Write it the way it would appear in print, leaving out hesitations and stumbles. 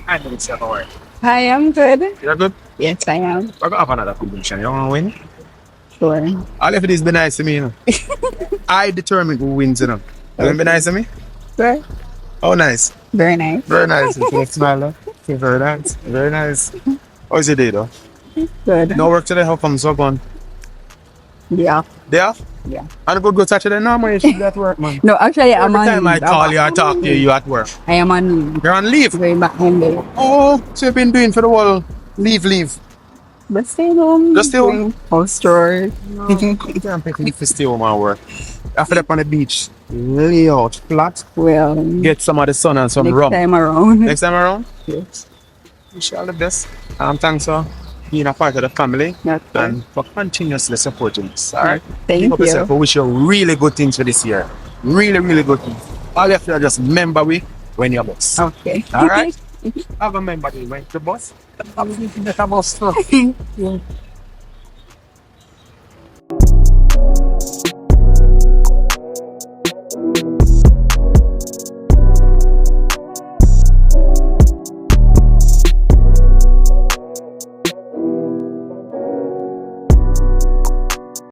I know it's your hour. Hi, I'm good. You're good? Yes, I am. We're gonna have another competition. You wanna win? Sure. All if it is be nice to me, you know. I determine who wins, you know. You wanna be nice to me? Sure. Oh, nice. Very nice. Very nice. You feel smile, huh? Feel very nice. Very nice. How's your day, though? Good. No work today? How come so gone? Yeah. Day off? Yeah. And go Saturday? No, man, you should be at work, man. No, actually, I'm Every on time I leave. call you, I talk to you, you at work. I am on leave. You're on leave? Going back Monday. Oh, so you've been doing for the whole leave. But stay home. Just stay home? doing House chores. You can't pick leave to stay home and work. After that on the beach, lay out flat, Well, get some of the sun and some next rum. time around. Next time around, Yes. wish you all the best. Thanks for being a part of the family Okay. and for continuously supporting us. Alright? Thank Keep up you. yourself. I wish you really good things for this year. Really, really good things. All you have to do is just remember we when you're boss. Okay. Alright? Have a member when the boss. Have a boss too.